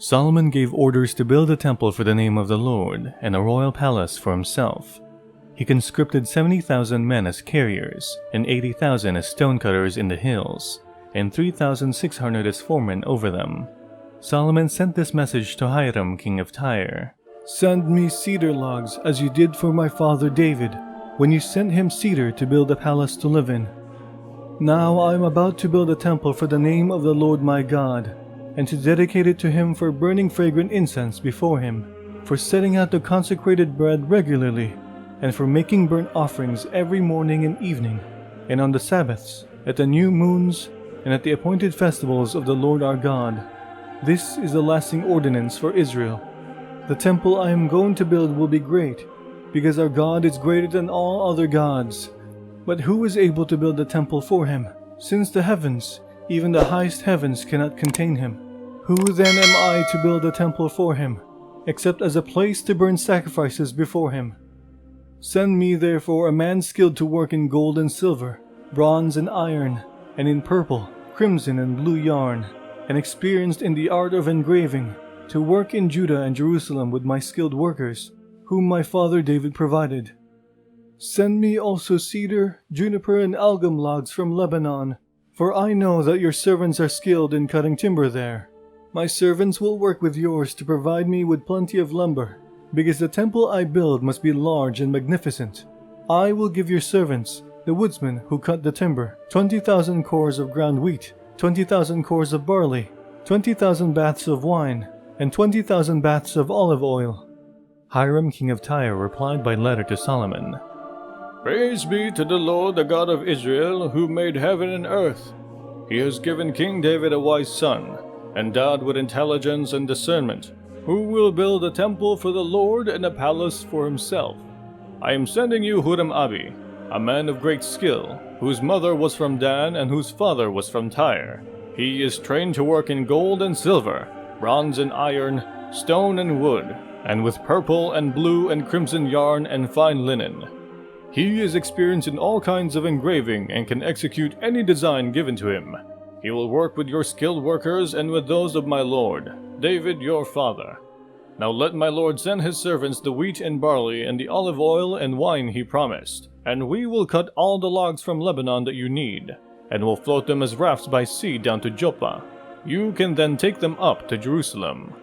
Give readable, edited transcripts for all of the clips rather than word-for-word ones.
Solomon gave orders to build a temple for the name of the Lord and a royal palace for himself. He conscripted 70,000 men as carriers and 80,000 as stonecutters in the hills, and 3,600 as foremen over them. Solomon sent this message to Hiram, king of Tyre. "Send me cedar logs as you did for my father David, when you sent him cedar to build a palace to live in. Now I am about to build a temple for the name of the Lord my God, and to dedicate it to him for burning fragrant incense before him, for setting out the consecrated bread regularly, and for making burnt offerings every morning and evening, and on the Sabbaths, at the new moons, and at the appointed festivals of the Lord our God. This is a lasting ordinance for Israel. The temple I am going to build will be great, because our God is greater than all other gods. But who is able to build a temple for him, since the heavens, even the highest heavens, cannot contain him? Who then am I to build a temple for him, except as a place to burn sacrifices before him? Send me therefore a man skilled to work in gold and silver, bronze and iron, and in purple, crimson and blue yarn, and experienced in the art of engraving, to work in Judah and Jerusalem with my skilled workers, whom my father David provided. Send me also cedar, juniper, and algum logs from Lebanon, for I know that your servants are skilled in cutting timber there. My servants will work with yours to provide me with plenty of lumber, because the temple I build must be large and magnificent. I will give your servants, the woodsmen who cut the timber, 20,000 cores of ground wheat, 20,000 cores of barley, 20,000 baths of wine, and 20,000 baths of olive oil." Hiram, king of Tyre, replied by letter to Solomon, "Praise be to the Lord, the God of Israel, who made heaven and earth. He has given King David a wise son, endowed with intelligence and discernment, who will build a temple for the Lord and a palace for himself. I am sending you Hiram-Abi, a man of great skill, whose mother was from Dan and whose father was from Tyre. He is trained to work in gold and silver, bronze and iron, stone and wood, and with purple and blue and crimson yarn and fine linen. He is experienced in all kinds of engraving and can execute any design given to him. He will work with your skilled workers and with those of my lord, David your father. Now let my lord send his servants the wheat and barley and the olive oil and wine he promised, and we will cut all the logs from Lebanon that you need, and will float them as rafts by sea down to Joppa. You can then take them up to Jerusalem."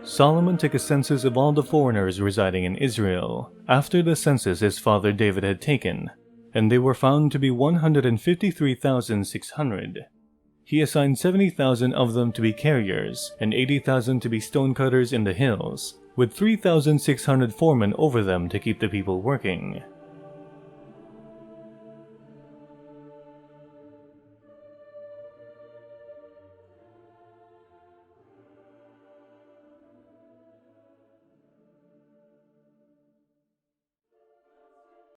Solomon took a census of all the foreigners residing in Israel, after the census his father David had taken, and they were found to be 153,600. He assigned 70,000 of them to be carriers, and 80,000 to be stonecutters in the hills, with 3,600 foremen over them to keep the people working.